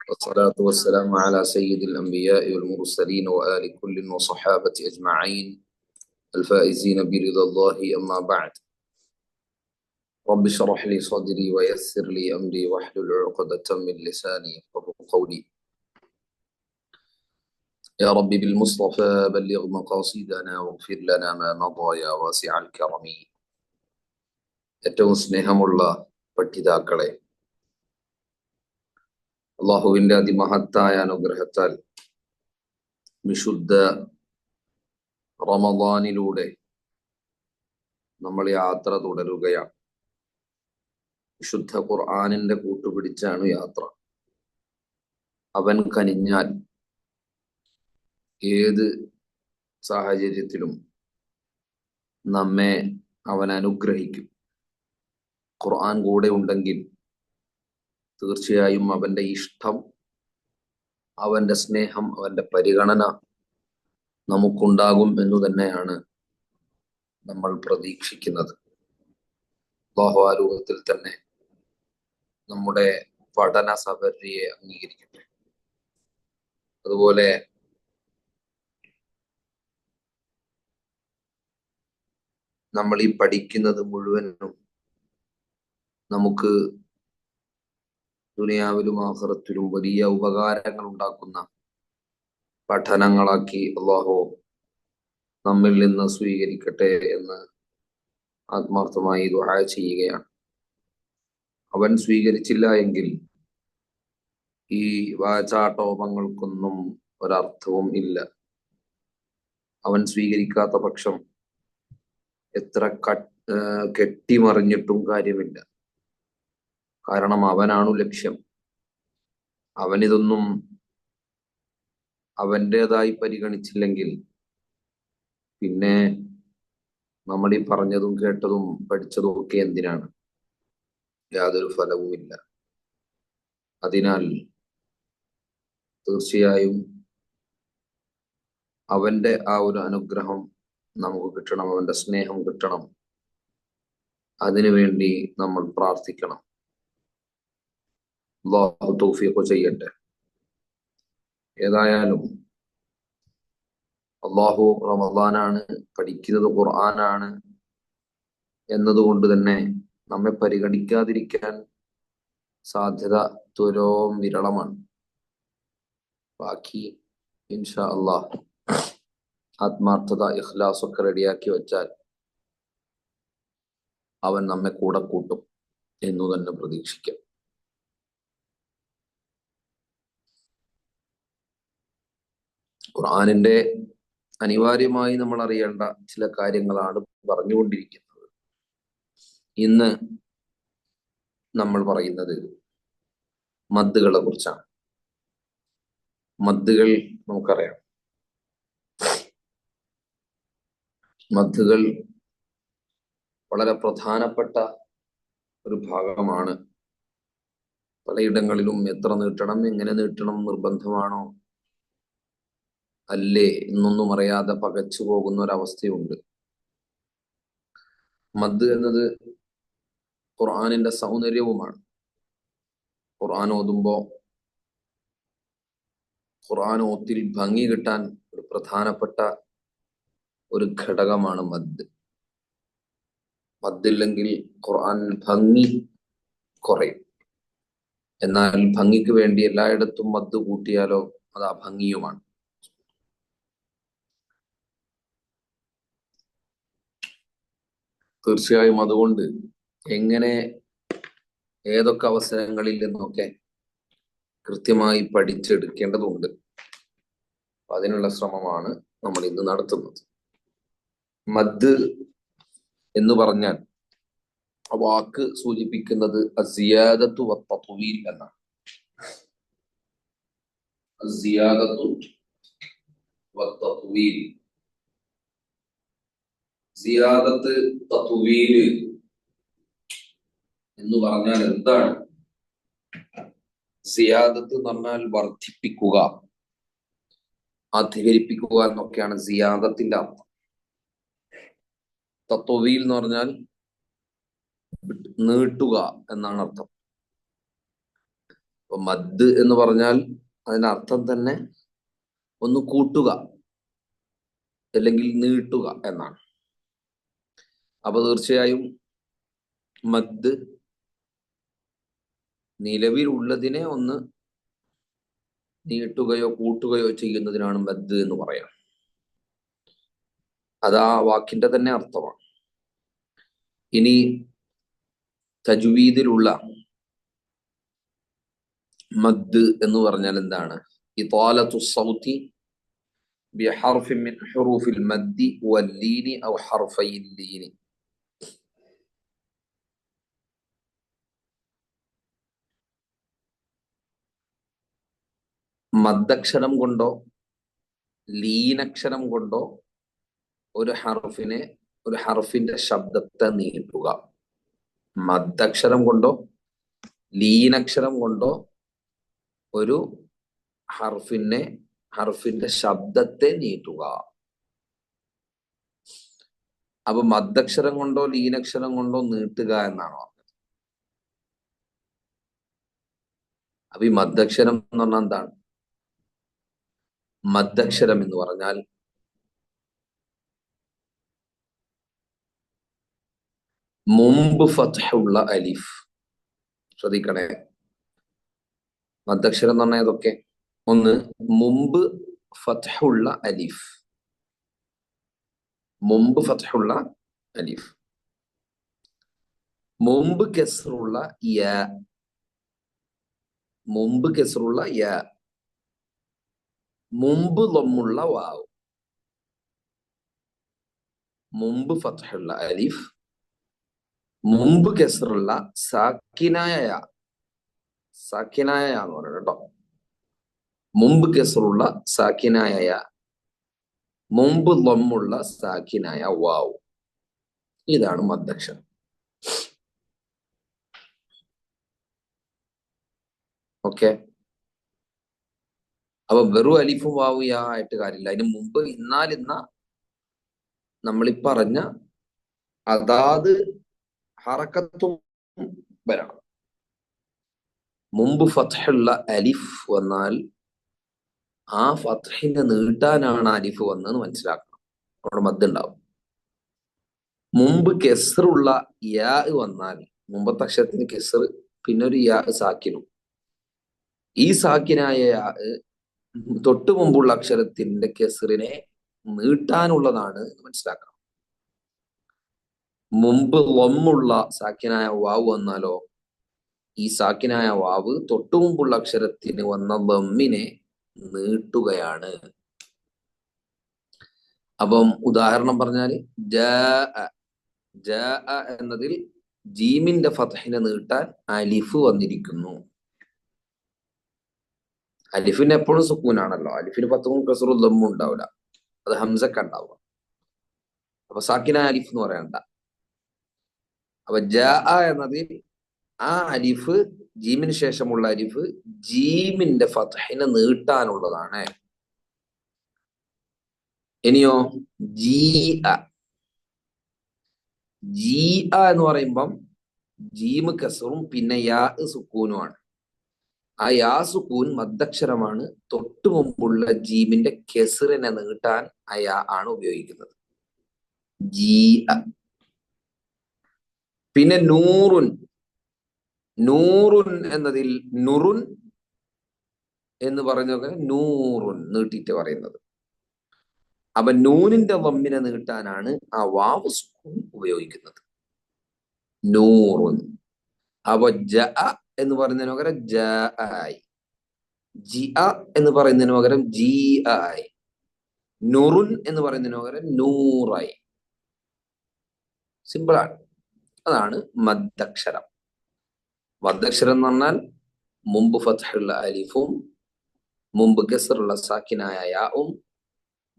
والصلاة والسلام على سيد الأنبياء والمرسلين وآل كل وصحابة أجمعين الفائزين برضا الله. أما بعد، رب اشرح لي صدري ويسر لي أمري واحلل عقدة من لساني يفقهوا قولي. يا رب بالمصطفى بلغ مقاصدنا واغفر لنا ما مضى يا واسع الكرم. ഏറ്റവും സ്നേഹമുള്ള പഠിതാക്കളെ, അള്ളാഹുവിന്റെ അതിമഹത്തായ അനുഗ്രഹത്താൽ വിശുദ്ധ റമദാനിലൂടെ നമ്മൾ യാത്ര തുടരുകയാണ്. വിശുദ്ധ ഖുർആനിന്റെ കൂട്ടുപിടിച്ചാണ് യാത്ര. അവൻ കനിഞ്ഞാൽ ഏത് സാഹചര്യത്തിലും നമ്മെ അവൻ അനുഗ്രഹിക്കും. ഖുർആൻ കൂടെ ഉണ്ടെങ്കിൽ തീർച്ചയായും അവന്റെ ഇഷ്ടം, അവന്റെ സ്നേഹം, അവന്റെ പരിഗണന നമുക്കുണ്ടാകും എന്നു തന്നെയാണ് നമ്മൾ പ്രതീക്ഷിക്കുന്നത്. അല്ലാഹു ആ രൂപത്തിൽ തന്നെ നമ്മുടെ പഠന സബരിയെ അംഗീകരിക്കട്ടെ. അതുപോലെ നമ്മൾ ഈ പഠിക്കുന്നത് മുഴുവനും നമുക്ക് ദുനിയാവിലും ആഖിറത്തിലും വലിയ ഉപകാരങ്ങൾ ഉണ്ടാക്കുന്ന പഠനങ്ങളാക്കി അല്ലാഹു നമ്മിൽ നിന്ന് സ്വീകരിക്കട്ടെ എന്ന് ആത്മാർത്ഥമായി ദുആ ചെയ്യുകയാണ്. അവൻ സ്വീകരിച്ചില്ല എങ്കിൽ ഈ വാചാടോപങ്ങൾക്കൊന്നും ഒരർത്ഥവും ഇല്ല. അവൻ സ്വീകരിക്കാത്ത പക്ഷം എത്ര കെട്ടിമറിഞ്ഞിട്ടും കാര്യമില്ല. കാരണം അവനാണു ലക്ഷ്യം. അവനിതൊന്നും അവൻ്റെതായി പരിഗണിച്ചില്ലെങ്കിൽ പിന്നെ നമ്മൾ ഈ പറഞ്ഞതും കേട്ടതും പഠിച്ചതും ഒക്കെ എന്തിനാണ്? യാതൊരു ഫലവുമില്ല. അതിനാൽ തീർച്ചയായും അവന്റെ ആ ഒരു അനുഗ്രഹം നമുക്ക് കിട്ടണം, അവന്റെ സ്നേഹം കിട്ടണം. അതിനുവേണ്ടി നമ്മൾ പ്രാർത്ഥിക്കണം. അല്ലാഹു തൗഫീഖ് ചെയ്യട്ടെ. ഏതായാലും അല്ലാഹു റമദാനാണ്, പഠിക്കുന്നത് ഖുർആനാണ് എന്നതുകൊണ്ട് തന്നെ നമ്മെ പരിഗണിക്കാതിരിക്കാൻ സാധ്യത തുലോം വിരളമാണ്. ബാക്കി ഇൻഷാ അല്ലാഹ് ആത്മാർത്ഥത, ഇഖ്ലാസ് ഒക്കെ റെഡിയാക്കി വെച്ചാൽ അവൻ നമ്മെ കൂടെ കൂട്ടും എന്നു തന്നെ പ്രതീക്ഷിക്കാം. ഖുർആനിന്റെ അനിവാര്യമായി നമ്മൾ അറിയേണ്ട ചില കാര്യങ്ങളാണ് പറഞ്ഞുകൊണ്ടിരിക്കുന്നത്. ഇന്ന് നമ്മൾ പറയുന്നത് മദ്ദുകളെ കുറിച്ചാണ്. മദ്ദുകൾ നമുക്കറിയാം. മദ്ദുകൾ വളരെ പ്രധാനപ്പെട്ട ഒരു ഭാഗമാണ്. പലയിടങ്ങളിലും എത്ര നീട്ടണം, എങ്ങനെ നീട്ടണം, നിർബന്ധമാണോ അല്ലേ എന്നൊന്നും അറിയാതെ പകച്ചു പോകുന്ന ഒരവസ്ഥയുണ്ട്. മദ് എന്നത് ഖുർആനിന്റെ സൗന്ദര്യവുമാണ്. ഖുർആൻ ഓതുമ്പോ ഖുർആൻ ഓത്തിൽ ഭംഗി കിട്ടാൻ ഒരു പ്രധാനപ്പെട്ട ഒരു ഘടകമാണ് മദ്. മദ്ദില്ലെങ്കിൽ ഖുർആൻ ഭംഗി കുറയും. എന്നാൽ ഭംഗിക്ക് വേണ്ടി എല്ലായിടത്തും മദ് കൂട്ടിയാലോ അത് അഭംഗിയുമാണ്. തീർച്ചയായും അതുകൊണ്ട് എങ്ങനെ, ഏതൊക്കെ അവസരങ്ങളിൽ എന്നൊക്കെ കൃത്യമായി പഠിച്ചെടുക്കേണ്ടതുണ്ട്. അതിനുള്ള ശ്രമമാണ് നമ്മൾ ഇന്ന് നടത്തുന്നത്. മദ് എന്ന് പറഞ്ഞാൽ ആ വാക്ക് സൂചിപ്പിക്കുന്നത് അസിയാദത്തു വത്തത്വീൽ എന്നാണ്. അസിയാദത്തു വത്തത്വീൽ, സിയാദത്ത് തത്വീല് എന്ന് പറഞ്ഞാൽ എന്താണ്? സിയാദത്ത് എന്ന് പറഞ്ഞാൽ വർദ്ധിപ്പിക്കുക, അധികരിപ്പിക്കുക എന്നൊക്കെയാണ് സിയാദത്തിന്റെ അർത്ഥം. തത്വീൽ എന്ന് പറഞ്ഞാൽ നീട്ടുക എന്നാണ് അർത്ഥം. അപ്പൊ മദ് എന്ന് പറഞ്ഞാൽ അതിന്റെ അർത്ഥം തന്നെ ഒന്ന് കൂട്ടുക അല്ലെങ്കിൽ നീട്ടുക എന്നാണ്. അപ്പൊ തീർച്ചയായും മദ് നിലവിലുള്ളതിനെ ഒന്ന് നീട്ടുകയോ കൂട്ടുകയോ ചെയ്യുന്നതിനാണ് മദ് എന്ന് പറയാം. അത് ആ വാക്കിന്റെ തന്നെ അർത്ഥമാണ്. ഇനി തജ്വീദിലുള്ള മദ് എന്ന് പറഞ്ഞാൽ എന്താണ്? ഇതാലത്തു സൗതി ബിഹർഫിൻ മിൻ ഹുറൂഫിൽ മദ്ദി വല്ലീനി ഔ ഹർഫയിൽ ലീനി. മദ്ദക്ഷരം കൊണ്ടോ ലീനക്ഷരം കൊണ്ടോ ഒരു ഹർഫിന്റെ ശബ്ദത്തെ നീട്ടുക. മദ്ദക്ഷരം കൊണ്ടോ ലീനക്ഷരം കൊണ്ടോ ഒരു ഹർഫിന്റെ ശബ്ദത്തെ നീട്ടുക. അപ്പൊ മദ്ദക്ഷരം കൊണ്ടോ ലീനക്ഷരം കൊണ്ടോ നീട്ടുക എന്നാണോ പറഞ്ഞത്? അപ്പൊ ഈ മദ്ദക്ഷരം എന്ന് പറഞ്ഞാൽ എന്താണ്? മദ്ദക്ഷരം എന്ന് പറഞ്ഞാൽ മുമ്പ് ഫത്ഹുള്ള അലിഫ്. ശ്രദ്ധിക്കണേ, മദ്ദക്ഷരം എന്ന് പറഞ്ഞാൽ ഏതൊക്കെ? ഒന്ന്, മുമ്പ് ഫത്ഹുള്ള അലിഫ്. മുമ്പ് ഫത്ഹുള്ള അലിഫ്. മുമ്പ് കെസ്റുള്ള യാ. മുമ്പ് കെസ്റുള്ള യാ. മുമ്പ് ലമ്മുള്ള വാവ്. മുമ്പ് ഫത്ഹുള്ള അലിഫ്. മുമ്പ് കെസ്റുള്ള സാക്കിനായ യാ. സാക്കിനായ യാ എന്ന് പറയുന്നത് കേട്ടോ. മുമ്പ് കെസ്റുള്ള സാക്കിനായ യാ. മുമ്പ് ലമ്മുള്ള സാക്കിനായ വാവ്. ഇതാണ് മദ്ദക്ഷരം. ഓക്കെ. അപ്പൊ വെറും അലിഫും വാവും യാ ആയിട്ട് കാര്യമില്ല. അതിന് മുമ്പ് ഇന്ന നമ്മളീ പറഞ്ഞ അതാത് ഹറക്കത്തും വരണം. മുമ്പ് ഫത്ഹുള്ള അലിഫ് വന്നാൽ ആ ഫത്ഹിനെ നീട്ടാനാണ് അലിഫ് വന്നതെന്ന് മനസ്സിലാക്കണം. അവിടെ മദ് ഉണ്ടാവും. മുമ്പ് കെസ്റുള്ള യാ വന്നാൽ, മുമ്പത്തെ അക്ഷരത്തിന് കെസ്ർ പിന്നെ ഒരു യാ സാക്കിനും, ഈ സാക്കിനായ യാ തൊട്ടു മുമ്പുള്ള അക്ഷരത്തിന്റെ കെസ്റിനെ നീട്ടാനുള്ളതാണ് എന്ന് മനസ്സിലാക്കണം. മുമ്പ് ലമ്മുള്ള സാക്കിനായ വാവ് വന്നാലോ ഈ സാക്കിനായ വാവ് തൊട്ടു മുമ്പുള്ള അക്ഷരത്തിന് വന്ന ലമ്മിനെ നീട്ടുകയാണ്. അപ്പം ഉദാഹരണം പറഞ്ഞാല് ജാ എന്നതിൽ ജീമിന്റെ ഫത്ഹിനെ നീട്ടാൻ അലിഫ് വന്നിരിക്കുന്നു. അലിഫിന് എപ്പോഴും സുക്കൂനാണല്ലോ. അലിഫിന് ഫത്തും കസ്റും ലമ്മും ഉണ്ടാവില്ല. അത് ഹംസക്ക ഉണ്ടാവുക. അപ്പൊ സാക്കിനായ അലിഫ് എന്ന് പറയണ്ട. അപ്പൊ ജാ എന്നതിൽ ആ അലിഫ്, ജീമിന് ശേഷമുള്ള അലിഫ് ജീമിന്റെ ഫത്ഹിനെ നീട്ടാനുള്ളതാണ്. ഇനിയോ ജീ എന്ന് പറയുമ്പം ജീമ് കസറും പിന്നെ യാ സുക്കൂനുമാണ്. ആ യാ സുക്കൂൻ മദ്ദക്ഷരമാണ്. തൊട്ടു മുമ്പുള്ള ജീമിന്റെ കെസറിനെ നീട്ടാൻ ആ യാ ആണ് ഉപയോഗിക്കുന്നത്. ജീ. പിന്നെ നൂറുൻ. നൂറുൻ എന്നതിൽ നുറുൻ എന്ന് പറഞ്ഞൊക്കെ നൂറുൻ നീട്ടിയിട്ട് പറയുന്നത്. അപ്പൊ നൂനിന്റെ വമ്മിനെ നീട്ടാനാണ് ആ വാവ് സുക്കൂൻ ഉപയോഗിക്കുന്നത്. നൂറുൻ. അപ്പൊ ജ എന്ന് പറയുന്നതിന് പകരം ജ ആയി. ജി എന്ന് പറയുന്നതിന് പകരം ജി ആയി. നുറുൻ എന്ന് പറയുന്നതിന് പകരം നൂറായി. സിമ്പിളാണ്. അതാണ് മദ്ദക്ഷരം. മദ്ദക്ഷരം എന്ന് പറഞ്ഞാൽ മുമ്പ് ഫത്ഹുള്ള അലിഫും മുമ്പ് കസ്റുള്ള സാക്കിനായ യാവും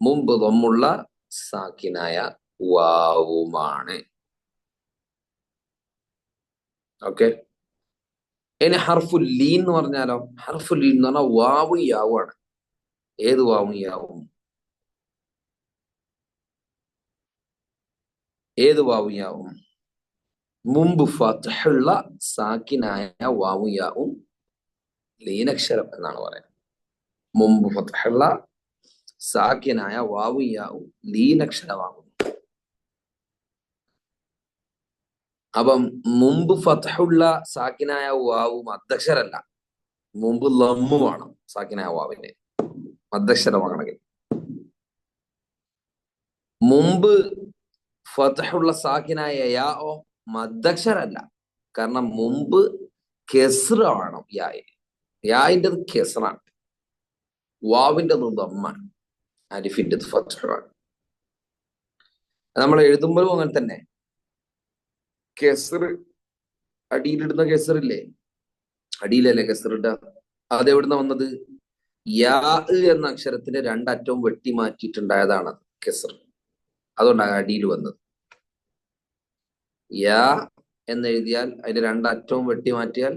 മുമ്പ് ദമ്മുള്ള സാക്കിനായ വാവുമാണ്. ഓക്കെ. ഇനി ഹർഫുൽ ലീൻ എന്ന് പറഞ്ഞാലോ? ഹർഫുൽ ലീൻ എന്ന് പറഞ്ഞാൽ വാവും യാവുമാണ്. ഏത് വാവും യാവും? ഏത് വാവും യാവും? മുമ്പ് ഫത്ഹുള്ള സാക്കിനായ വാവും യാവും ലീനക്ഷരം എന്നാണ് പറയുന്നത്. മുമ്പ് ഫത്ഹുള്ള സാക്കിനായ വാവും യാവും ലീനക്ഷരമാകുന്നു. അപ്പം മുമ്പ് ഫത്ഹുള്ള സാക്കിനായ വാവ് മദ്ദക്ഷരല്ല, മുമ്പ് ലമ്മു വേണം സാക്കിനായ വാവിന്റെ മദ്ദക്ഷരമാണെങ്കിൽ. മുമ്പ് ഫത്ഹുള്ള സാക്കിനായ യാഓ മദ്ദക്ഷരല്ല, കാരണം മുമ്പ് കെസ്റ വേണം യായിന്. യായിൻ്റെത് കെസ്റാണ്, വാവിൻ്റെത് ദമ്മാണ്, അലിഫിൻ്റെത് ഫത്ഹാണ്. നമ്മൾ എഴുതുമ്പോഴും അങ്ങനെ തന്നെ. കെസ്ർ അടിയിലിടുന്ന കെസറില്ലേ, അടിയിലല്ലേ കെസറിട്ട, അതെവിടുന്ന വന്നത്? യാ എന്ന അക്ഷരത്തിന്റെ രണ്ടറ്റവും വെട്ടി മാറ്റിയിട്ടുണ്ടായതാണ് കെസർ, അതുകൊണ്ടാണ് അടിയിൽ വന്നത്. യാ എന്നെഴുതിയാൽ അതിന്റെ രണ്ടറ്റവും വെട്ടി മാറ്റിയാൽ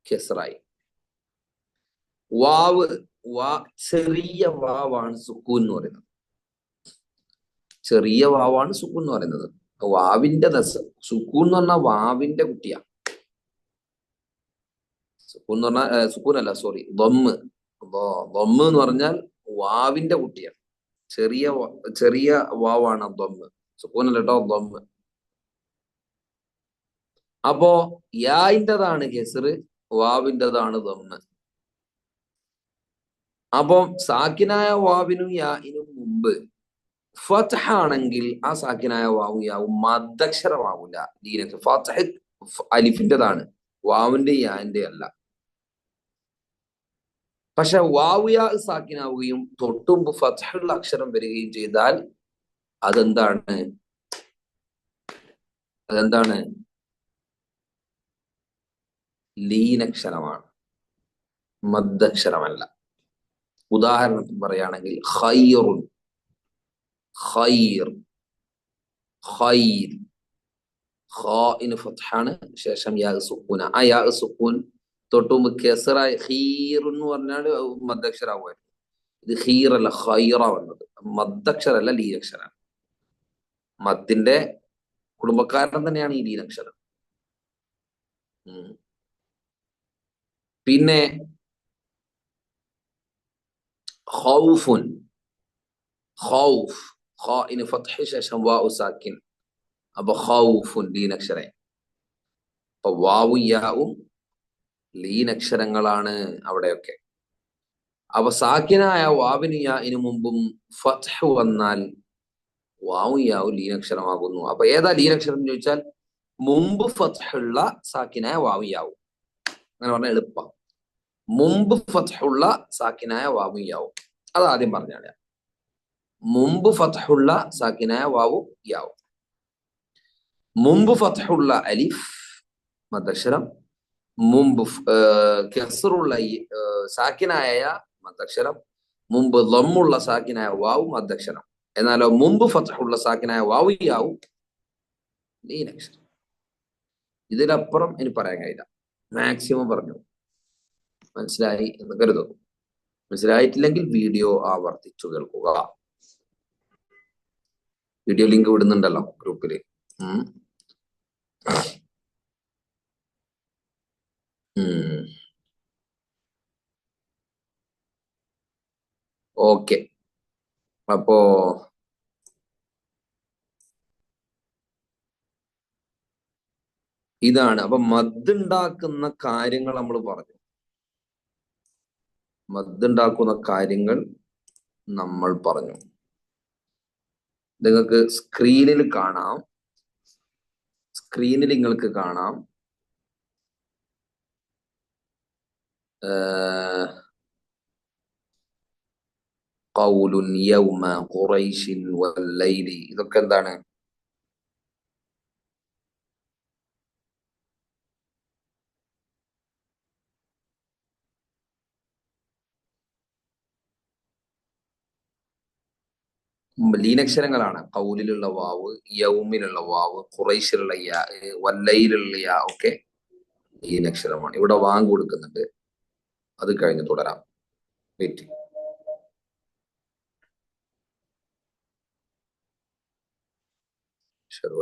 കെസറായി. വാവ്, ചെറിയ വാവാണ് സുക്കൂൻ എന്ന് പറയുന്നത്. ചെറിയ വാവാണ് സുക്കൂൻ എന്ന് പറയുന്നത്. വാവിന്റെ സുക്കൂൻ എന്ന് പറഞ്ഞാൽ വാവിന്റെ കുട്ടിയാ. സുക്കൂൻ എന്ന് പറഞ്ഞാൽ സുക്കൂനല്ല, സോറി, ദമ്മ്. ദമ്മ് എന്ന് പറഞ്ഞാൽ വാവിന്റെ കുട്ടിയാണ്. ചെറിയ വാവാണ് ദമ്മ്, സുക്കൂനല്ല കേട്ടോ, ദമ്മ്. അപ്പോ യായിൻ്റെതാണ് കെസറ്, വാവിൻ്റെതാണ് ദമ്മ്. അപ്പം സാക്കിനായ വാവിനും യാഇനും മുമ്പ് ഫത്ഹ ആണെങ്കിൽ ആ സാക്കിനായ വാവും യാവും മദ്ദക്ഷരമാവില്ല. ദീനക്ക് ഫത്ഹ അലിഫിൻ്റെതാണ്, വാവിന്റെ യാന്റെ അല്ല. പക്ഷെ വാവ് യാ സാക്കിനാവുകയും തൊട്ടുമ്പ് ഫത്ഹുള്ള അക്ഷരം വരികയും ചെയ്താൽ അതെന്താണ്? ലീനക്ഷരമാണ്, മദ്ദക്ഷരമല്ല. ഉദാഹരണത്തിന് പറയുകയാണെങ്കിൽ ഖൈറുൻ, ഖൈർ, ഖൈർ, ഖാഇന് ഫത്ഹാണ്, ശേഷം യാ സുക്കൂന. ആ യാ സുക്കൂൻ തൊട്ടുമ്പ് കെസറായി ഖീർ എന്ന് പറഞ്ഞാൽ മദ്ദക്ഷരാവുമായിരുന്നു. ഇത് ഖീറല്ല, ഖൈറ വന്നത്. മദ്ദക്ഷരല്ല, ലീനക്ഷരാണ്. മദ്ദിന്റെ കുടുംബക്കാരൻ തന്നെയാണ് ഈ ലീനക്ഷരം. പിന്നെ ഖൗഫുൻ, ഖൗഫ്, ഖാഇന് ഫത്ഹ് ശേഷം വാഉ സാക്കിൻ, അപ്പൊ ഖൗഫുൻ ലീനക്ഷരേ. അപ്പൊ വാവും യാവും ലീനക്ഷരങ്ങളാണ് അവിടെയൊക്കെ. അപ്പൊ സാക്കിനായ വാവിന് യാഇന് മുമ്പും ഫത്ഹ് വന്നാൽ വാവും യാവും ലീനക്ഷരമാകുന്നു. അപ്പൊ ഏതാ ലീനക്ഷരം എന്ന് ചോദിച്ചാൽ മുമ്പ് ഫത്ഹുള്ള സാക്കിനായ വാവും യാവും. അങ്ങനെ പറഞ്ഞാൽ എളുപ്പം. മുമ്പ് ഫത്ഹുള്ള സാക്കിനായ വാവും യാവും, അത് ആദ്യം പറഞ്ഞാണ്. മുമ്പ് ഫത്ഹുള്ള സാക്കിനായ വാവും യാവും, മുമ്പ് ഫത്ഹുള്ള അലിഫ് മദ്ദക്ഷരം, മുമ്പ് കെസറുള്ള സാക്കിനായ മദ്ദക്ഷരം, മുമ്പ് ദമ്മുള്ള സാക്കിനായ വാവ് മദ്ദക്ഷരം. എന്നാലോ മുമ്പ് ഫത്ഹുള്ള സാക്കിനായ വാവ് യാവും ലീനക്ഷരം. ഇതിനപ്പുറം ഇനി പറയാൻ കഴിയില്ല, മാക്സിമം പറഞ്ഞു. മനസ്സിലായി എന്ന് കരുതുന്നു. മനസ്സിലായിട്ടില്ലെങ്കിൽ വീഡിയോ ആവർത്തിച്ചു കേൾക്കുക. വീഡിയോ ലിങ്ക് വിടുന്നുണ്ടല്ലോ ഗ്രൂപ്പില്. ഓക്കെ, അപ്പോ ഇതാണ്. അപ്പൊ മദ്ദുണ്ടാക്കുന്ന കാര്യങ്ങൾ നമ്മൾ പറഞ്ഞു. മദ്ദുണ്ടാക്കുന്ന കാര്യങ്ങൾ നമ്മൾ പറഞ്ഞു. നിങ്ങൾക്ക് സ്ക്രീനിൽ കാണാം, സ്ക്രീനിൽ നിങ്ങൾക്ക് കാണാം. ഖൗലുൻ യൗമ ഖുറൈശിൻ വല്ലൈലി, ഇതൊക്കെ എന്താണ്? ലീനക്ഷരങ്ങളാണ്. ഖൗലിലുള്ള വാവ്, യൗമിലുള്ള വാവ്, ഖുറൈശിലുള്ള യാ, വല്ലൈലുള്ള യാ ഒക്കെ ലീനക്ഷരമാണ്. ഇവിടെ വാങ് കൊടുക്കുന്നുണ്ട്, അത് കഴിഞ്ഞ് തുടരാം. വെയിറ്റ്. ശരി.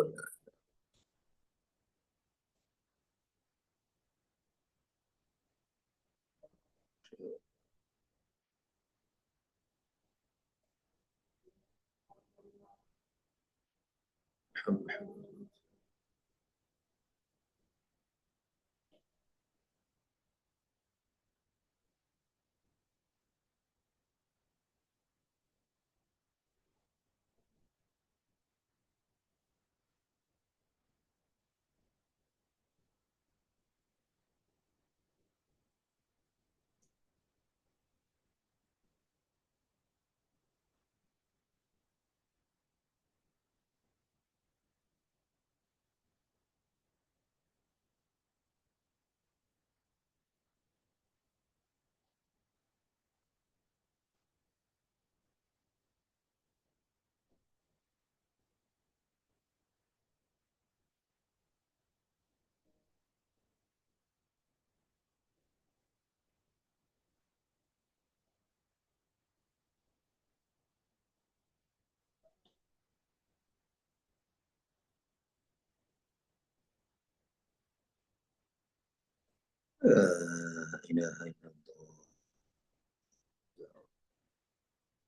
إله إلا الله.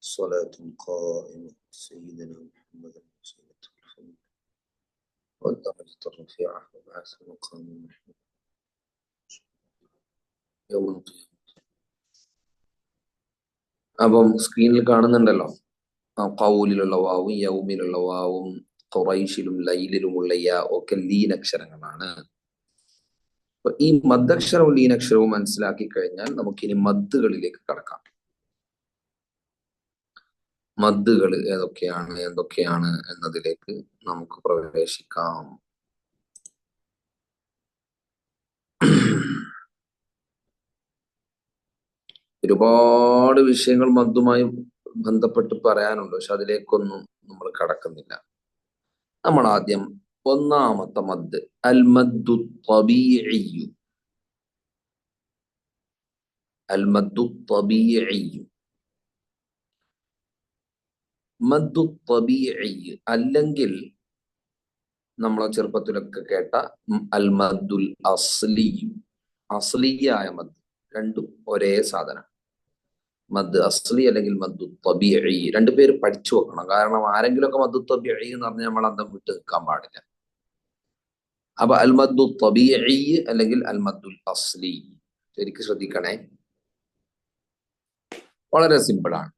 صلاة قائمة سيدنا محمد وسيلة الخلق والدرجة الرفيعة وبعث مقام محمود يوم القيامة. അപ്പം സ്ക്രീനിൽ കാണുന്നുണ്ടല്ലോ, ഖൗലിലുള്ള വാവും യൗമിലുള്ള വാവും ഖുറൈശിലും ലൈലിലുമുള്ള യാ ഒക്കെ ലീൻ അക്ഷരങ്ങളാണ്. അപ്പൊ ഈ മദ്ദക്ഷരവും ലീനക്ഷരവും മനസ്സിലാക്കി കഴിഞ്ഞാൽ നമുക്കിനി മദ്ദുകളിലേക്ക് കടക്കാം. മദ്ദുകൾ ഏതൊക്കെയാണ് എന്തൊക്കെയാണ് എന്നതിലേക്ക് നമുക്ക് പ്രവേശിക്കാം. ഒരുപാട് വിഷയങ്ങൾ മദ്ദുമായി ബന്ധപ്പെട്ട് പറയാനുണ്ട്, പക്ഷെ അതിലേക്കൊന്നും നമ്മൾ കടക്കുന്നില്ല. നമ്മൾ ആദ്യം ഒന്നാമത്തെ മദ് അൽ മദ്ദു തബീഇയ്യു. അൽ മദ്ദു തബീഇയ്യു, മദ്ദു തബീഇയ്യ് അല്ലെങ്കിൽ നമ്മളെ ചെറുപ്പത്തിലൊക്കെ കേട്ട അൽ മദ്ദുൽ അസ്ലിയു. അസ്ലിയായ മദ്, രണ്ടും ഒരേ സാധനം. മദ് അസ്ലി അല്ലെങ്കിൽ മദ്ദു തബീഇ, രണ്ടുപേര് പഠിച്ചു വെക്കണം. കാരണം ആരെങ്കിലും ഒക്കെ മദ്ദു തബീഇ എന്ന് പറഞ്ഞാൽ നമ്മൾ അന്തം വിട്ട് നിൽക്കാൻ പാടില്ല. അപ്പൊ അൽ മദ്ദു തബീഇ അല്ലെങ്കിൽ അൽ മദ്ദുൽ അസ്ലി ശരിക്കും ശ്രദ്ധിക്കണേ. വളരെ സിമ്പിൾ ആണ്.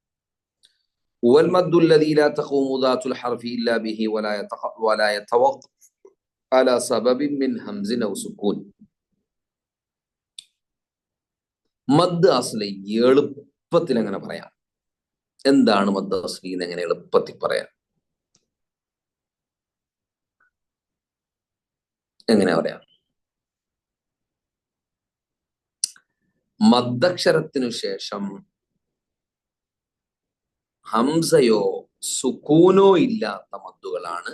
വൽ മദ്ദു അല്ലദീ ലാ തഖൂമു ദാത്തുൽ ഹർഫി ഇല്ലാ ബിഹി വലാ യതവഖഫ് അലാ സബബിൻ മിൻ ഹംസിൻ ഔ സുകൂൻ. മദ് അസ്ലി എളുപ്പത്തിൽ എങ്ങനെ പറയാം? എന്താണ് മദ് അസ്ലി എന്ന് എങ്ങനെ എളുപ്പത്തിൽ പറയാം? എങ്ങനെ പറയാം? മദ്ദക്ഷരത്തിനു ശേഷം ഹംസയോ സുക്കൂനോ ഇല്ലാത്ത മദ്ദുകളാണ്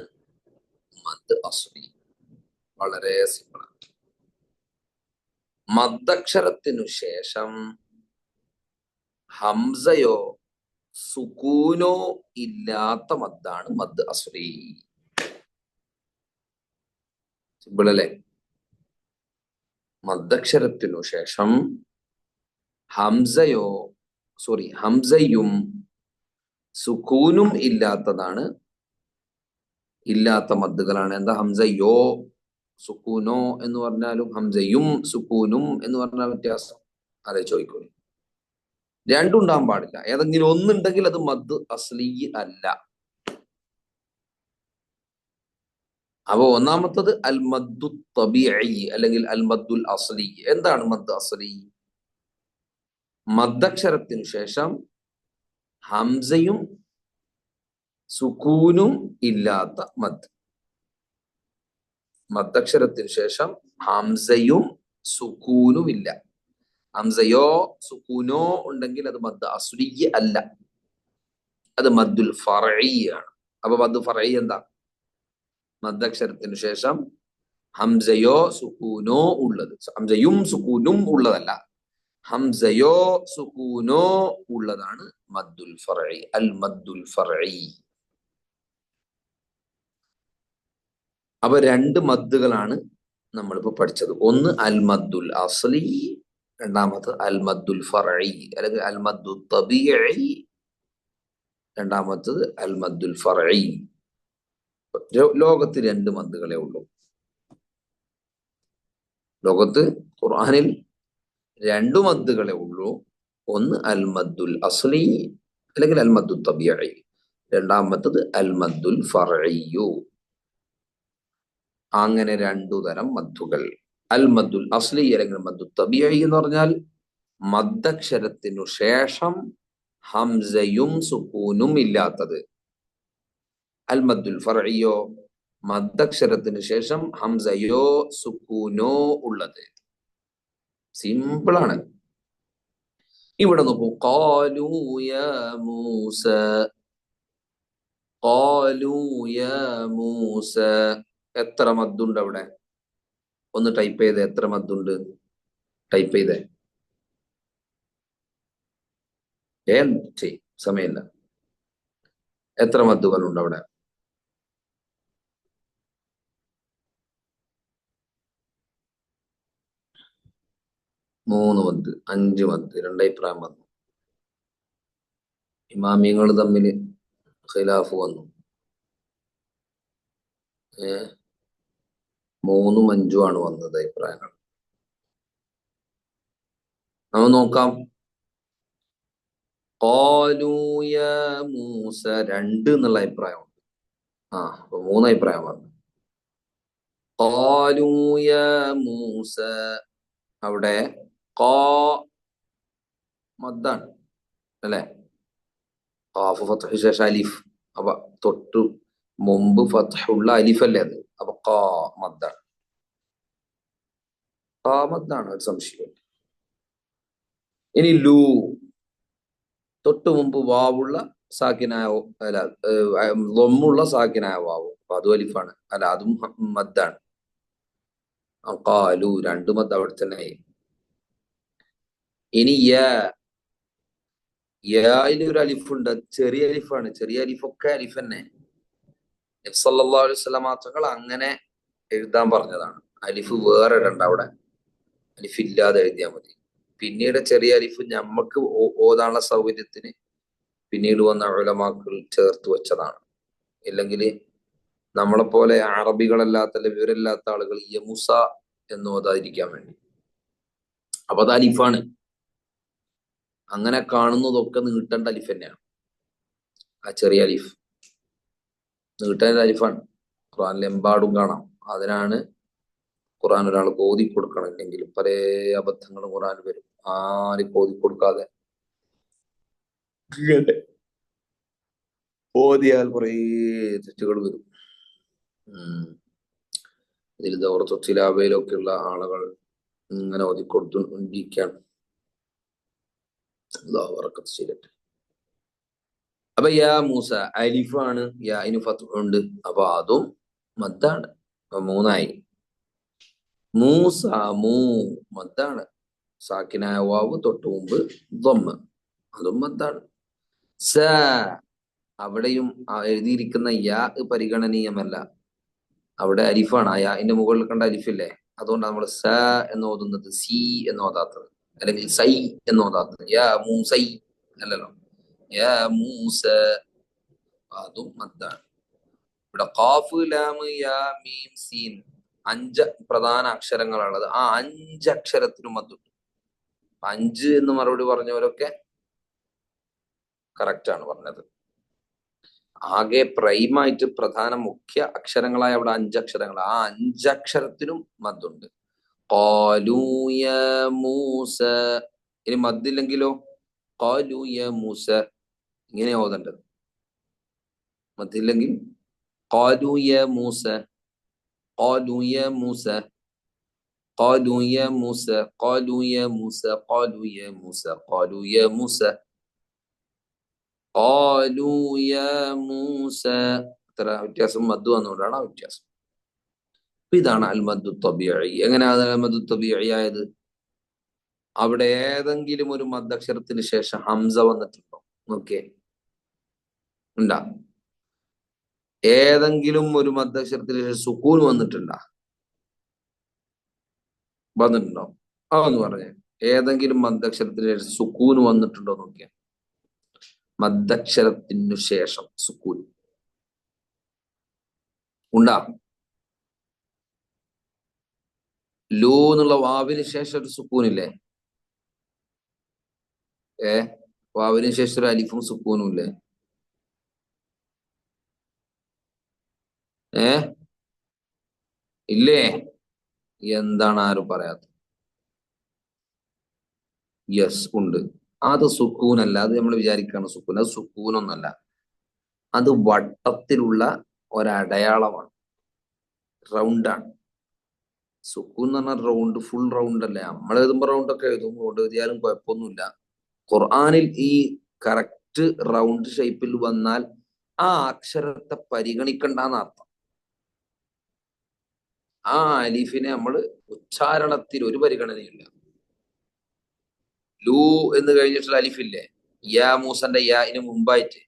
മദ് അസ്ലി. വളരെ സിമ്പിൾ. മദ്ദക്ഷരത്തിനു ശേഷം ഹംസയോ സുക്കൂനോ ഇല്ലാത്ത മദ്ദാണ് മദ് അസ്ലി. സിമ്പിൾ അല്ലേ? മദ്ദക്ഷരത്തിനു ശേഷം ഹംസയും സുക്കൂനും ഇല്ലാത്ത മദ്ദുകളാണ്. എന്താ ഹംസയോ സുക്കൂനോ എന്ന് പറഞ്ഞാലും ഹംസയും സുക്കൂനും എന്ന് പറഞ്ഞാൽ വ്യത്യാസം അതെ ചോദിക്കൂലേ. രണ്ടും ഉണ്ടാകാൻ പാടില്ല. ഏതെങ്കിലും ഒന്നുണ്ടെങ്കിൽ അത് മദ് അസ്ലി അല്ല. അപ്പൊ ഒന്നാമത്തത് അൽ മദ്ദു തബീഇ അല്ലെങ്കിൽ അൽ മദ്ദുൽ അസ്ലി. എന്താണ് മദ് അസ്ലി? മദ്ദക്ഷരത്തിനു ശേഷം ഹംസയും സുക്കൂനും ഇല്ലാത്ത മദ്. മദ്ദക്ഷരത്തിനു ശേഷം ഹംസയും സുക്കൂനും ഇല്ല. ഹംസയോ സുക്കൂനോ ഉണ്ടെങ്കിൽ അത് മദ് അസ്ലി അല്ല, അത് മദ്ദുൽ ഫർഈ ആണ്. അപ്പൊ മദ് ഫർഈ എന്താ? മദ്ദക്ഷരത്തിനു ശേഷം ഹംസയോ സുക്കൂനോ ഉള്ളത്, ഹംസയും സുക്കൂനും ഉള്ളതല്ല, ഹംസയോ സുക്കൂനോ ഉള്ളതാണ് മദ്ദുൽ ഫർഈ, അൽ മദ്ദുൽ ഫർഈ. അപ്പൊ രണ്ട് മദ്ദുകളാണ് നമ്മളിപ്പോ പഠിച്ചത്. ഒന്ന് അൽ മദ്ദുൽ അസ്ലി, രണ്ടാമത് അൽ മദ്ദുൽ ഫർഈ അല്ലെങ്കിൽ അൽ മദ്ദു തബീഇ, രണ്ടാമത്തത് അൽ മദ്ദുൽ ഫർഈ. ലോകത്ത് രണ്ട് മദ്ദുകളെ ഉള്ളൂ. ലോകത്ത് ഖുർആനിൽ രണ്ടു മദ്ദുകളെ ഉള്ളൂ. ഒന്ന് അൽ മദ്ദുൽ അസ്ലി അല്ലെങ്കിൽ അൽ മദ്ദു തബീഇ, രണ്ടാമത്തത് അൽ മദ്ദുൽ ഫർഇയ്യു. അങ്ങനെ രണ്ടു തരം മദ്ദുകൾ. അൽ മദ്ദുൽ അസ്ലി അല്ലെങ്കിൽ മദ്ദു തബീഇ എന്ന് പറഞ്ഞാൽ മദ്ദക്ഷരത്തിനു ശേഷം ഹംസയും സുക്കൂനും ഇല്ലാത്തത്. അൽ മദ്ദുൽ ഫർഇയ്യോ മദ്ദക്ഷരത്തിന് ശേഷം ഹംസയോ സുക്കൂനോ ഉള്ളത്. സിമ്പിളാണ്. ഇവിടെ നോക്കൂ, ഖാലൂ യാ മൂസ, ഖാലൂ യാ മൂസ. എത്ര മദ്ദുണ്ട് അവിടെ? ഒന്ന് ടൈപ്പ് ചെയ്തേ, എത്ര മദ്ദുണ്ട്? ടൈപ്പ് ചെയ്തേ. സമയമില്ല. എത്ര മദ്ദുകളുണ്ട് അവിടെ? 3 മദ്, 5 മദ്, രണ്ടഭിപ്രായം വന്നു. ഇമാമിയങ്ങൾ തമ്മിൽ ഖിലാഫ് വന്നു. 3ഉം 5ഉം ആണ് വന്നത് അഭിപ്രായങ്ങൾ. നമ്മൾ നോക്കാം. ഖാലൂ യാ മൂസ 2 എന്നുള്ള അഭിപ്രായമുണ്ട്. അപ്പൊ 3 അഭിപ്രായം വന്നു. ഖാലൂ യാ മൂസ, അവിടെ ഖാ മദ്ദാണ് അല്ലെ? ഖാഫ് ഫത്ഹ് ശേഷം അലിഫ്. അപ്പൊ തൊട്ടു മുമ്പ് ഫത്ഹുള്ള അലിഫ് അല്ലേ അത്? അപ്പൊ ഖാ മദ്ദാണ്. ഖാ മദ്ദാണ്, ഒരു സംശയം. ഇനി ലൂ, തൊട്ടു മുമ്പ് വാവുള്ള സാക്കിനായ അല്ല ലൊമ്മുള്ള സാക്കിനായ വാവ്, അപ്പൊ അതും അലിഫാണ് അല്ല, അതും മദ്ദാണ്. ഖാലു 2 മദ് അവിടെ തന്നെ ആയി. ഇനി യായിൽ ഒരു അലിഫുണ്ട്, ചെറിയ അലിഫാണ്. ചെറിയ അലിഫൊക്കെ അലിഫ് തന്നെ. നബി സല്ലല്ലാഹു അലൈഹി വസല്ലം മാത്രങ്ങൾ അങ്ങനെ എഴുതാൻ പറഞ്ഞതാണ്. അലിഫ് വേറെ ഇടണ്ട അവിടെ, അലിഫ് ഇല്ലാതെ എഴുതിയാൽ മതി. പിന്നീട് ചെറിയ അലിഫ് ഞമ്മക്ക് ഓതാനുള്ള സൗകര്യത്തിന് പിന്നീട് വന്ന ഉലമാക്കൾ ചേർത്ത് വെച്ചതാണ്. ഇല്ലെങ്കിൽ നമ്മളെ പോലെ അറബികളല്ലാത്ത വിവരമില്ലാത്ത ആളുകൾ യമുസ എന്ന് ഓതാതിരിക്കാൻ വേണ്ടി. അപ്പൊ അത് അലിഫാണ്. അങ്ങനെ കാണുന്നതൊക്കെ നീട്ടേണ്ട അലിഫ് തന്നെയാണ്. ആ ചെറിയ അലിഫ് നീട്ടേണ്ട അലിഫാണ്. ഖുർആനിൽ എമ്പാടും കാണാം. അതിനാണ് ഖുർആൻ ഒരാൾക്ക് ഓതി കൊടുക്കണമെങ്കിൽ പല അബദ്ധങ്ങളും ഖുർആൻ വരും. ആരും ഓതി കൊടുക്കാതെ ഓതിയാൽ കുറേ തെറ്റുകൾ വരും. ഇതിൽ ദൗറത്തിലാവയിലൊക്കെ ഉള്ള ആളുകൾ ഇങ്ങനെ ഓതി കൊടുത്തുകൊണ്ടിരിക്കുകയാണ്. ശരിയട്ടെ. അപ്പൊ യാ മൂസ അലിഫാണ്, യാഇന് ഫത്ഹ് ഉണ്ട്, അപ്പൊ അതും മദ്ദാണ്. അപ്പൊ 3 ആയി. മൂസ മദ്ദാണ്. സാക്കിനായ വാവ് തൊട്ട് മുമ്പ് ദമ്മ്, അതും മദ്ദാണ്. സ, അവിടെയും എഴുതിയിരിക്കുന്ന യാ പരിഗണനീയമല്ല, അവിടെ അലിഫാണ്. ആ യാഇന്റെ മുകളിൽ കണ്ട അലിഫില്ലേ, അതുകൊണ്ട് നമ്മൾ സ എന്ന് ഓതുന്നത് സി എന്ന് ഓതാത്തത്, അല്ലെങ്കിൽ സൈ എന്ന് ഓതാത്തത്. യാ മൂസൈ അല്ലല്ലോ, യാ മൂസ, അതും മദ്ദാണ്. ഇവിടെ ഖാഫ് ലാം യാ മീം സീൻ 5 പ്രധാന അക്ഷരങ്ങളാണുള്ളത്. ആ 5 അക്ഷരത്തിനും മദ്ദുണ്ട്. 5 എന്ന് മറുപടി പറഞ്ഞവരൊക്കെ കറക്റ്റ് ആണ് പറഞ്ഞത്. ആകെ പ്രൈമായിട്ട് പ്രധാന മുഖ്യ അക്ഷരങ്ങളായ അവിടെ 5 അക്ഷരങ്ങൾ. ആ 5 അക്ഷരത്തിനും മദ്ദുണ്ട്. ഖാലൂ യാ മൂസ. ഇനി മദ്ദില്ലെങ്കിലോ? ഖാലൂ യാ മൂസ ഇങ്ങനെ ഓതേണ്ടത്. മദ്ദില്ലെങ്കിൽ ഖാലൂ യാ മൂസ, ഖാലൂ യാ മൂസ, ഖാലൂ യാ മൂസ, ഖാലൂ യാ മൂസ, ഖാലൂ യാ മൂസ, ഖാലൂ യാ മൂസ, ഖാലൂ യാ മൂസ. ഇത്ര വ്യത്യാസം മദ്ദു വന്നുകൊണ്ടാണ് ആ വ്യത്യാസം. ഇതാണ് അൽ മദ്ദു തബീഇ. എങ്ങനെയാണ് അൽ മദ്ദു തബീഇ ആയത്? അവിടെ ഏതെങ്കിലും ഒരു മദ്ദക്ഷരത്തിന് ശേഷം ഹംസ വന്നിട്ടുണ്ടോ? നോക്കിയേ, ഉണ്ടാ? ഏതെങ്കിലും ഒരു മദ്ദക്ഷരത്തിന് ശേഷം സുക്കൂൻ വന്നിട്ടുണ്ടോ? വന്നിട്ടുണ്ടോ? അതൊന്ന് പറഞ്ഞേ. ഏതെങ്കിലും മദ്ദക്ഷരത്തിന് ശേഷം സുക്കൂൻ വന്നിട്ടുണ്ടോ നോക്കിയാ. മദ്ദക്ഷരത്തിനു ശേഷം സുക്കൂൻ. ഉണ്ടാ? ലൂ എന്നുള്ള വാവിന് ശേഷം ഒരു സുക്കൂനില്ലേ? വാവിന് ശേഷം ഒരു അലിഫും സുക്കൂനും ഇല്ലേ? ഏ ഇല്ലേ? എന്താണ് ആരും പറയാത്തത്? യെസ് ഉണ്ട്. അത് സുക്കൂനല്ല. അത് നമ്മൾ വിചാരിക്കുകയാണ് സുക്കൂൻ. അത് സുക്കൂനൊന്നല്ല. അത് വട്ടത്തിലുള്ള ഒരടയാളമാണ്. റൗണ്ടാണ്. സുക്കൂൻ എന്ന് പറഞ്ഞാൽ റൗണ്ട്, ഫുൾ റൗണ്ട് അല്ലേ? നമ്മൾ എഴുതുമ്പോ റൗണ്ട് ഒക്കെ എഴുതും. റൗണ്ട് എഴുതിയാലും കുഴപ്പമൊന്നുമില്ല. ഖുർആനിൽ ഈ കറക്റ്റ് റൗണ്ട് ഷേപ്പിൽ വന്നാൽ ആ അക്ഷരത്തെ പരിഗണിക്കണ്ടെന്ന് അർത്ഥം. ആ അലിഫിനെ നമ്മൾ ഉച്ചാരണത്തിൽ ഒരു പരിഗണനയില്ല. ലൂ എന്ന് കഴിഞ്ഞിട്ടുള്ള അലിഫില്ലേ, യാ മൂസന്റെ യാന് മുമ്പായിട്ട്,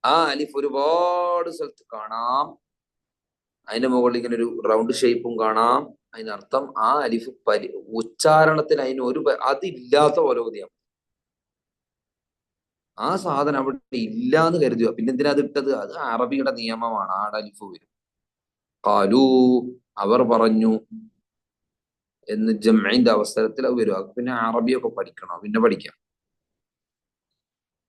ആ അലിഫ് ഒരുപാട് സ്ഥലത്ത് കാണാം. അതിന്റെ മുകളിൽ ഇങ്ങനെ ഒരു റൗണ്ട് ഷേപ്പും കാണാം. അതിനർത്ഥം ആ അലിഫ് ഉച്ചാരണത്തിന് അതിന് അതില്ലാത്ത പോലെ മതിയാവും. ആ സാധനം അവിടെ ഇല്ലാന്ന് കരുതുക. പിന്നെ എന്തിനാ അത് ഇട്ടത്? അത് അറബിയുടെ നിയമമാണ്. ആ അലിഫ് വരും. ഖാലൂ, അവർ പറഞ്ഞു എന്ന് ജംഇന്റെ അവസരത്തിൽ അത് വരും. പിന്നെ അറബിയൊക്കെ പഠിക്കണം, പിന്നെ പഠിക്കാം.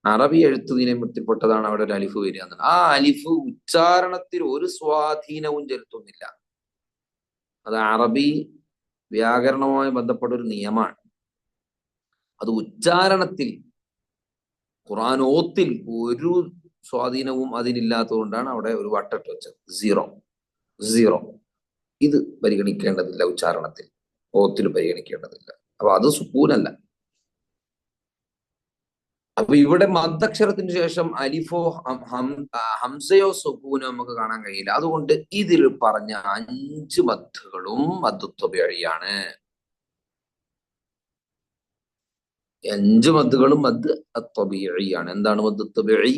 അറബി എഴുത്തു നിയമത്തിൽപ്പെട്ടതാണ് അവിടെ ഒരു അലിഫ് വരിക എന്നുള്ളത്. ആ അലിഫ് ഉച്ചാരണത്തിൽ ഒരു സ്വാധീനവും ചെലുത്തുന്നില്ല. അത് അറബി വ്യാകരണവുമായി ബന്ധപ്പെട്ട ഒരു നിയമമാണ്. അത് ഉച്ചാരണത്തിൽ, ഖുർആനോത്തിൽ ഒരു സ്വാധീനവും അതിനില്ലാത്തതുകൊണ്ടാണ് അവിടെ ഒരു വട്ടിട്ട് വെച്ചത്. Zero zero. ഇത് പരിഗണിക്കേണ്ടതില്ല ഉച്ചാരണത്തിൽ, ഓത്തിൽ പരിഗണിക്കേണ്ടതില്ല. അപ്പൊ അത് സുക്കൂനല്ല. അപ്പൊ ഇവിടെ മദ്ദക്ഷരത്തിന് ശേഷം അലിഫോ ഹംസയോ സുക്കൂനോ നമുക്ക് കാണാൻ കഴിയില്ല. അതുകൊണ്ട് ഇതിൽ പറഞ്ഞ 5 മദ്ദുകളും മദ്ദു ത്വബീഇയാണ്. 5 മദ്ദുകളും മദ് അത്വബീഇയാണ്. എന്താണ് മദ് ത്വബീഇ?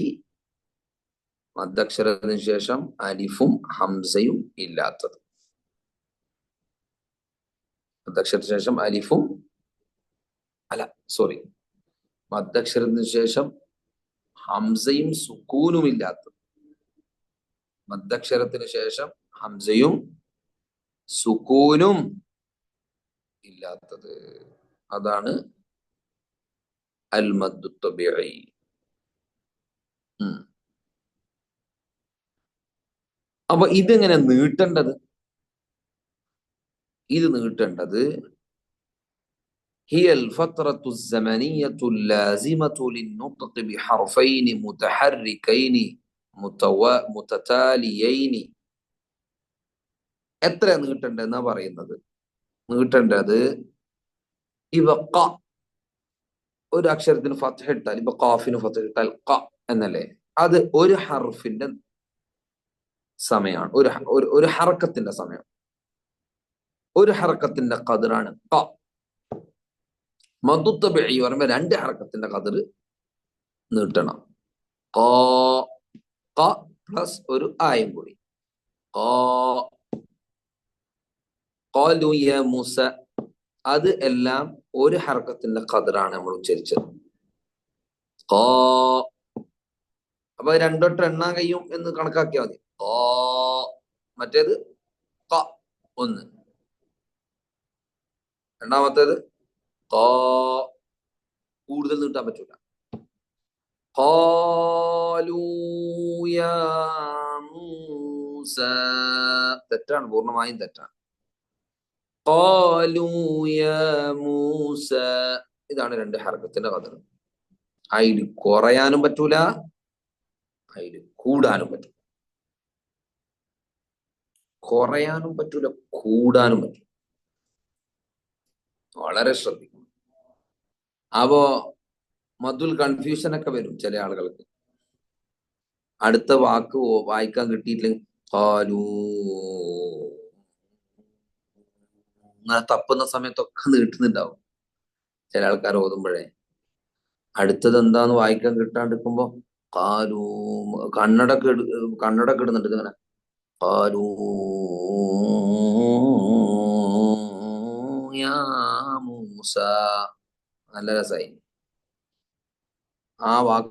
മദ്ദക്ഷരത്തിന് ശേഷം അലിഫും ഹംസയും ഇല്ലാത്തത്. മദ്ദക്ഷരത്തിന് ശേഷം അലിഫും അല്ല സോറി മദ്ദക്ഷരത്തിന് ശേഷം ഹംസയും സുക്കൂനും ഇല്ലാത്തത്. മദ്ദക്ഷരത്തിന് ശേഷം ഹംസയും സുക്കൂനും ഇല്ലാത്തത്. അതാണ് അൽ മദ്ദു ത്വബീഇ. അപ്പൊ ഇതെങ്ങനെ നീട്ടേണ്ടത്? ഇത് നീട്ടേണ്ടത് هي الفترة الزمنية اللازمة للنطق بحرفين متحركين متتاليين. എത്ര നീട്ടേണ്ടെന്നാ പറയുന്നത്? നീട്ടേണ്ടത് ഇവ ക ഒരു അക്ഷരത്തിന് ഫത്ഹ ഇട്ടാൽ, ഇപ്പൊ ഖാഫിന് ഫത്ഹ ഇട്ടാൽ ക എന്നല്ലേ? അത് ഒരു ഹർഫിന്റെ സമയമാണ്. ഒരു ഹറക്കത്തിന്റെ സമയം. ഒരു ഹറക്കത്തിന്റെ ഖദറാണ് ക. മദ്ദു ത്വബീഇ പറയുമ്പോ 2 ഹറക്കത്തിന്റെ ഖദർ നീട്ടണം. ക പ്ലസ് ഒരു ആയും കൂടി. ഖാലു യാ മൂസ, അത് എല്ലാം ഒരു ഹറക്കത്തിന്റെ ഖദറാണ് നമ്മൾ ഉച്ചരിച്ചത്. അപ്പൊ 2 തൊട്ട് എണ്ണാൻ കഴിയും എന്ന് കണക്കാക്കിയാൽ മതി. മറ്റേത് ക 1, രണ്ടാമത്തേത് കൂടുതൽ നീട്ടാൻ പറ്റൂല. ഖാലൂ യാ മൂസ, തെറ്റാണ്, പൂർണ്ണമായും തെറ്റാണ്. ഖാലൂ യാ മൂസ, ഇതാണ് 2 ഹർക്കത്തിന്റെ ഖദർ. അതിൽ കുറയാനും പറ്റൂല, അതിൽ കൂടാനും പറ്റൂല. കുറയാനും പറ്റൂല, കൂടാനും പറ്റൂല. വളരെ ശ്രദ്ധിക്കും. അപ്പോ മദ്ദുൽ കൺഫ്യൂഷൻ ഒക്കെ വരും ചില ആളുകൾക്ക്. അടുത്ത വാക്ക് വായിക്കാൻ കിട്ടിയില്ലെങ്കിൽ ഖാലൂ തപ്പുന്ന സമയത്തൊക്കെ നീട്ടുന്നുണ്ടാവും ചില ആൾക്കാർ ഓതുമ്പോഴേ. അടുത്തത് എന്താന്ന് വായിക്കാൻ കിട്ടാണ്ടിരിക്കുമ്പോ ഖാലൂ കണ്ണടക്ക് ഇടുന്നുണ്ട് ഇങ്ങനെ. ഖാലൂ യാ മൂസ, നല്ല രസായി. ആ വാക്ക്